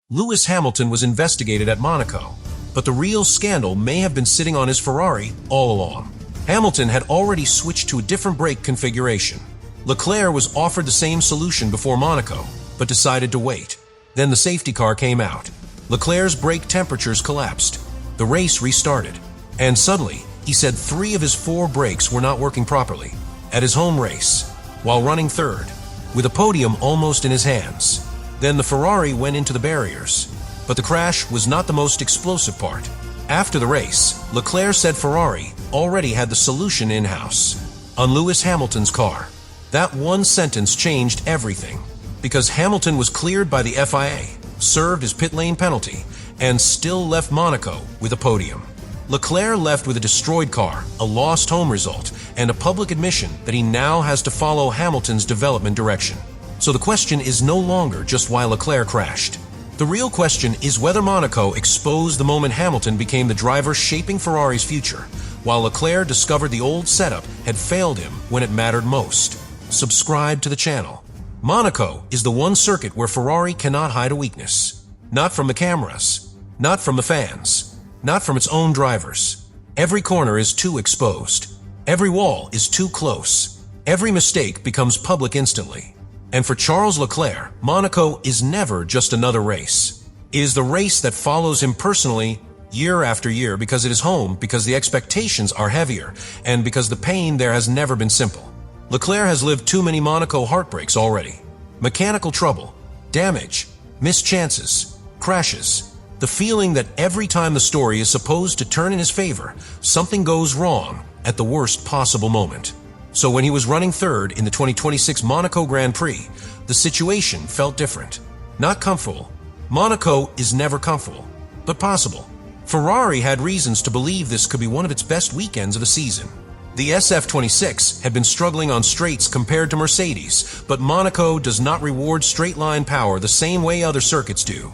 Lewis Hamilton was investigated at Monaco, but the real scandal may have been sitting on his Ferrari all along. Hamilton had already switched to a different brake configuration. Leclerc was offered the same solution before Monaco, but decided to wait. Then the safety car came out. Leclerc's brake temperatures collapsed. The race restarted. And suddenly, he said 3 of his 4 brakes were not working properly. At his home race, while running third, with a podium almost in his hands. Then the Ferrari went into the barriers. But the crash was not the most explosive part. After the race, Leclerc said Ferrari already had the solution in-house, on Lewis Hamilton's car. That one sentence changed everything, because Hamilton was cleared by the FIA, served his pit lane penalty, and still left Monaco with a podium. Leclerc left with a destroyed car, a lost home result, and a public admission that he now has to follow Hamilton's development direction. So the question is no longer just why Leclerc crashed. The real question is whether Monaco exposed the moment Hamilton became the driver shaping Ferrari's future, while Leclerc discovered the old setup had failed him when it mattered most. Subscribe to the channel. Monaco is the one circuit where Ferrari cannot hide a weakness. Not from the cameras, not from the fans, not from its own drivers. Every corner is too exposed. Every wall is too close. Every mistake becomes public instantly. And for Charles Leclerc, Monaco is never just another race. It is the race that follows him personally year after year because it is home, because the expectations are heavier, and because the pain there has never been simple. Leclerc has lived too many Monaco heartbreaks already. Mechanical trouble, damage, missed chances, crashes. The feeling that every time the story is supposed to turn in his favor, something goes wrong at the worst possible moment. So when he was running third in the 2026 Monaco Grand Prix, the situation felt different. Not comfortable. Monaco is never comfortable, but possible. Ferrari had reasons to believe this could be one of its best weekends of the season. The SF26 had been struggling on straights compared to Mercedes, but Monaco does not reward straight-line power the same way other circuits do.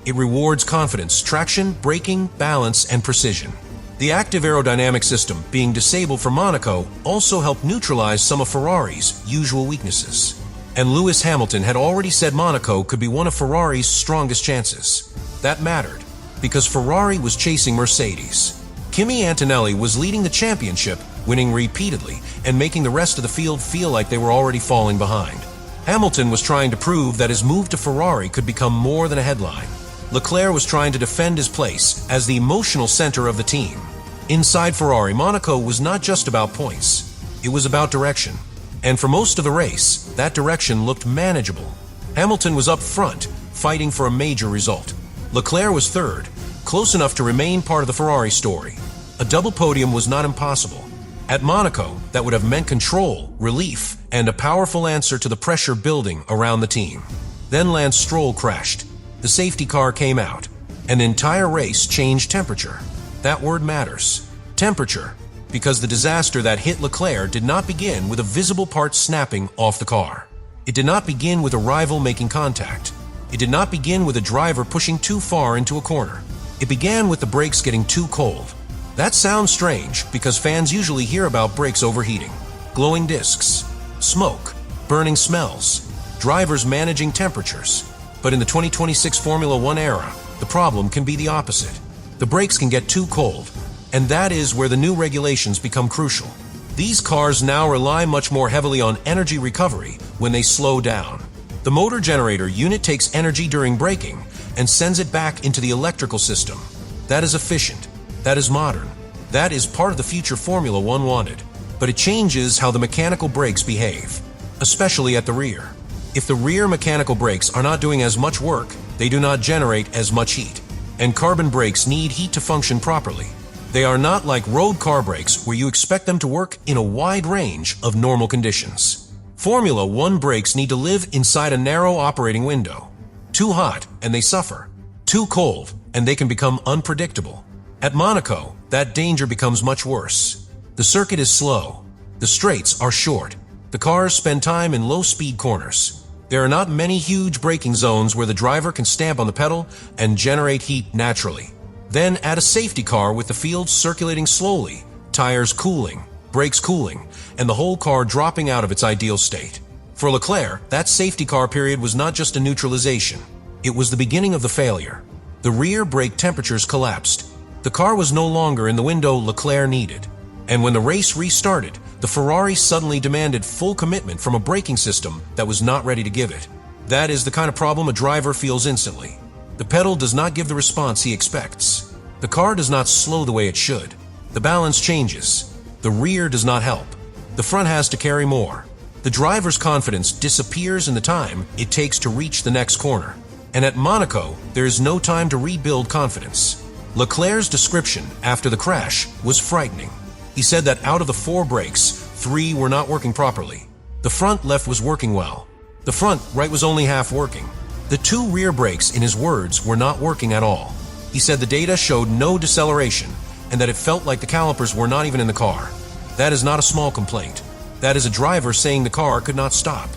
It rewards confidence, traction, braking, balance, and precision. The active aerodynamic system being disabled for Monaco also helped neutralize some of Ferrari's usual weaknesses. And Lewis Hamilton had already said Monaco could be one of Ferrari's strongest chances. That mattered, because Ferrari was chasing Mercedes. Kimi Antonelli was leading the championship, winning repeatedly, and making the rest of the field feel like they were already falling behind. Hamilton was trying to prove that his move to Ferrari could become more than a headline. Leclerc was trying to defend his place as the emotional center of the team. Inside Ferrari, Monaco was not just about points. It was about direction. And for most of the race, that direction looked manageable. Hamilton was up front, fighting for a major result. Leclerc was third, close enough to remain part of the Ferrari story. A double podium was not impossible. At Monaco, that would have meant control, relief, and a powerful answer to the pressure building around the team. Then Lance Stroll crashed. The safety car came out. An entire race changed temperature. That word matters. Temperature. Because the disaster that hit Leclerc did not begin with a visible part snapping off the car. It did not begin with a rival making contact. It did not begin with a driver pushing too far into a corner. It began with the brakes getting too cold. That sounds strange because fans usually hear about brakes overheating, glowing discs, smoke, burning smells, drivers managing temperatures. But in the 2026 Formula One era, the problem can be the opposite. The brakes can get too cold, and that is where the new regulations become crucial. These cars now rely much more heavily on energy recovery when they slow down. The motor generator unit takes energy during braking and sends it back into the electrical system. That is efficient. That is modern. That is part of the future Formula One wanted. But it changes how the mechanical brakes behave, especially at the rear. If the rear mechanical brakes are not doing as much work, they do not generate as much heat. And carbon brakes need heat to function properly. They are not like road car brakes where you expect them to work in a wide range of normal conditions. Formula One brakes need to live inside a narrow operating window. Too hot, and they suffer. Too cold, and they can become unpredictable. At Monaco, that danger becomes much worse. The circuit is slow. The straights are short. The cars spend time in low-speed corners. There are not many huge braking zones where the driver can stamp on the pedal and generate heat naturally. Then add a safety car with the field circulating slowly, tires cooling, brakes cooling, and the whole car dropping out of its ideal state. For Leclerc, that safety car period was not just a neutralization. It was the beginning of the failure. The rear brake temperatures collapsed. The car was no longer in the window Leclerc needed. And when the race restarted, the Ferrari suddenly demanded full commitment from a braking system that was not ready to give it. That is the kind of problem a driver feels instantly. The pedal does not give the response he expects. The car does not slow the way it should. The balance changes. The rear does not help. The front has to carry more. The driver's confidence disappears in the time it takes to reach the next corner. And at Monaco, there is no time to rebuild confidence. Leclerc's description after the crash was frightening. He said that out of the 4 brakes, 3 were not working properly. The front left was working well. The front right was only half working. The 2 rear brakes, in his words, were not working at all. He said the data showed no deceleration and that it felt like the calipers were not even in the car. That is not a small complaint. That is a driver saying the car could not stop.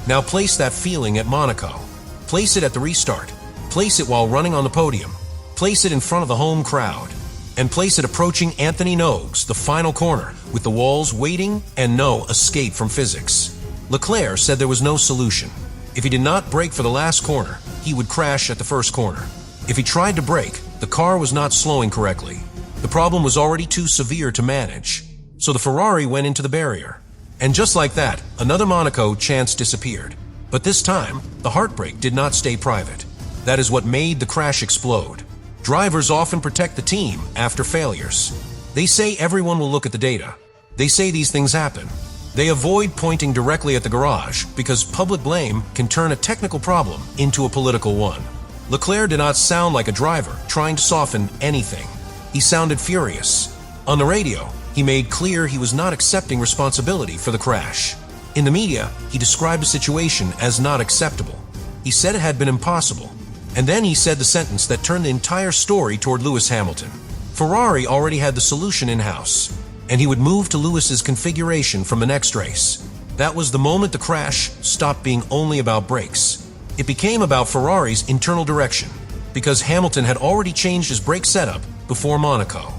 Now place that feeling at Monaco. Place it at the restart. Place it while running on the podium. Place it in front of the home crowd. And place it approaching Anthony Nogues, the final corner, with the walls waiting and no escape from physics. Leclerc said there was no solution. If he did not brake for the last corner, he would crash at the first corner. If he tried to brake, the car was not slowing correctly. The problem was already too severe to manage. So the Ferrari went into the barrier. And just like that, another Monaco chance disappeared. But this time, the heartbreak did not stay private. That is what made the crash explode. Drivers often protect the team after failures. They say everyone will look at the data. They say these things happen. They avoid pointing directly at the garage because public blame can turn a technical problem into a political one. Leclerc did not sound like a driver trying to soften anything. He sounded furious. On the radio, he made clear he was not accepting responsibility for the crash. In the media, he described the situation as not acceptable. He said it had been impossible. And then he said the sentence that turned the entire story toward Lewis Hamilton. Ferrari already had the solution in-house, and he would move to Lewis's configuration from the next race. That was the moment the crash stopped being only about brakes. It became about Ferrari's internal direction, because Hamilton had already changed his brake setup before Monaco.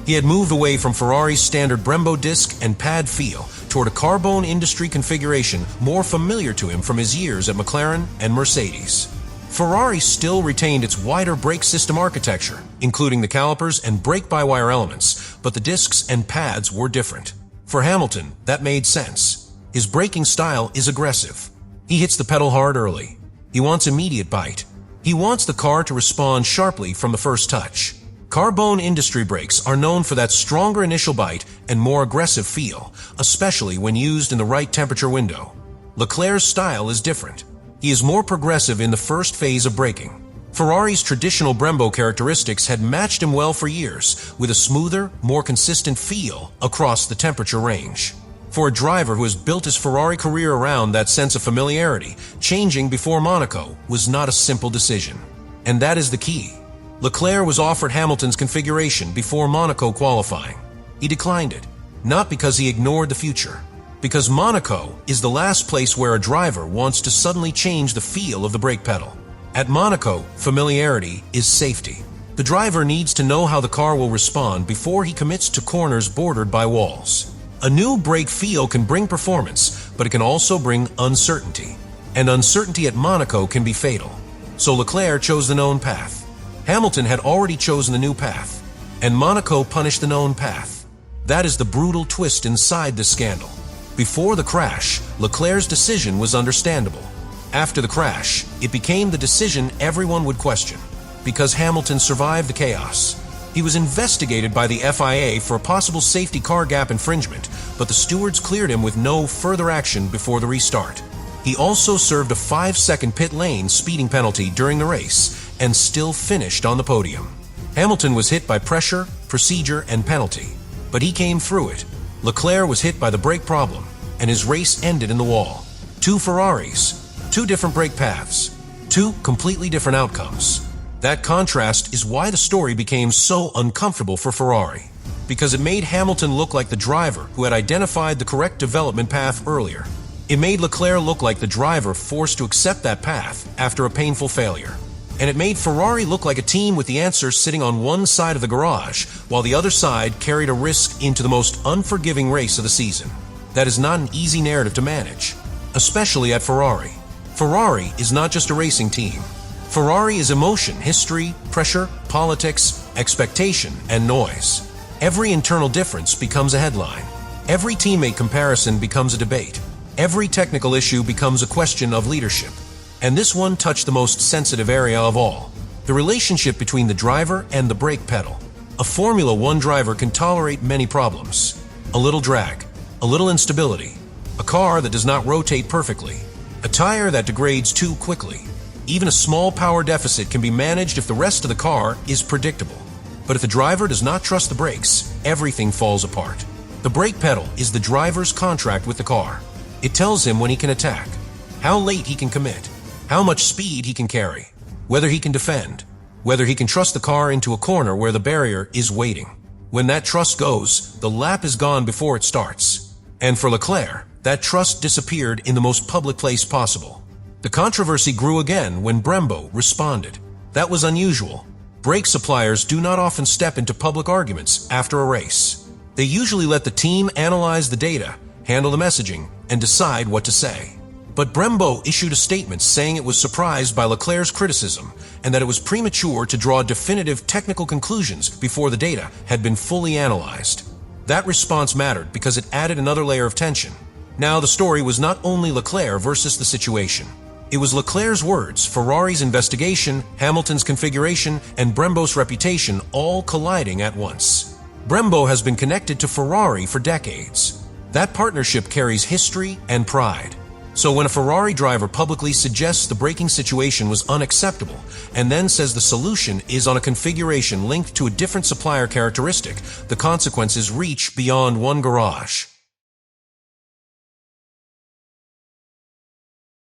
He had moved away from Ferrari's standard Brembo disc and pad feel toward a carbone industry configuration more familiar to him from his years at McLaren and Mercedes. Ferrari still retained its wider brake system architecture, including the calipers and brake-by-wire elements, but the discs and pads were different. For Hamilton, that made sense. His braking style is aggressive. He hits the pedal hard early. He wants immediate bite. He wants the car to respond sharply from the first touch. Carbone industry brakes are known for that stronger initial bite and more aggressive feel, especially when used in the right temperature window. Leclerc's style is different. He is more progressive in the first phase of braking. Ferrari's traditional Brembo characteristics had matched him well for years, with a smoother, more consistent feel across the temperature range. For a driver who has built his Ferrari career around that sense of familiarity, changing before Monaco was not a simple decision. And that is the key. Leclerc was offered Hamilton's configuration before Monaco qualifying. He declined it, not because he ignored the future, because Monaco is the last place where a driver wants to suddenly change the feel of the brake pedal. At Monaco, familiarity is safety. The driver needs to know how the car will respond before he commits to corners bordered by walls. A new brake feel can bring performance, but it can also bring uncertainty. And uncertainty at Monaco can be fatal. So Leclerc chose the known path. Hamilton had already chosen the new path, and Monaco punished the known path. That is the brutal twist inside this scandal. Before the crash, Leclerc's decision was understandable. After the crash, it became the decision everyone would question, because Hamilton survived the chaos. He was investigated by the FIA for a possible safety car gap infringement, but the stewards cleared him with no further action before the restart. He also served a 5-second pit lane speeding penalty during the race and still finished on the podium. Hamilton was hit by pressure, procedure, and penalty, but he came through it. Leclerc was hit by the brake problem, and his race ended in the wall. 2 Ferraris, 2 different brake paths, 2 completely different outcomes. That contrast is why the story became so uncomfortable for Ferrari, because it made Hamilton look like the driver who had identified the correct development path earlier. It made Leclerc look like the driver forced to accept that path after a painful failure. And it made Ferrari look like a team with the answers sitting on one side of the garage, while the other side carried a risk into the most unforgiving race of the season. That is not an easy narrative to manage, especially at Ferrari. Ferrari is not just a racing team. Ferrari is emotion, history, pressure, politics, expectation, and noise. Every internal difference becomes a headline. Every teammate comparison becomes a debate. Every technical issue becomes a question of leadership. And this one touched the most sensitive area of all: the relationship between the driver and the brake pedal. A Formula One driver can tolerate many problems. A little drag, a little instability, a car that does not rotate perfectly, a tire that degrades too quickly. Even a small power deficit can be managed if the rest of the car is predictable. But if the driver does not trust the brakes, everything falls apart. The brake pedal is the driver's contract with the car. It tells him when he can attack, how late he can commit, how much speed he can carry, whether he can defend, whether he can trust the car into a corner where the barrier is waiting. When that trust goes, the lap is gone before it starts. And for Leclerc, that trust disappeared in the most public place possible. The controversy grew again when Brembo responded. That was unusual. Brake suppliers do not often step into public arguments after a race. They usually let the team analyze the data, handle the messaging, and decide what to say. But Brembo issued a statement saying it was surprised by Leclerc's criticism and that it was premature to draw definitive technical conclusions before the data had been fully analyzed. That response mattered because it added another layer of tension. Now the story was not only Leclerc versus the situation. It was Leclerc's words, Ferrari's investigation, Hamilton's configuration, and Brembo's reputation all colliding at once. Brembo has been connected to Ferrari for decades. That partnership carries history and pride. So when a Ferrari driver publicly suggests the braking situation was unacceptable and then says the solution is on a configuration linked to a different supplier characteristic, the consequences reach beyond one garage.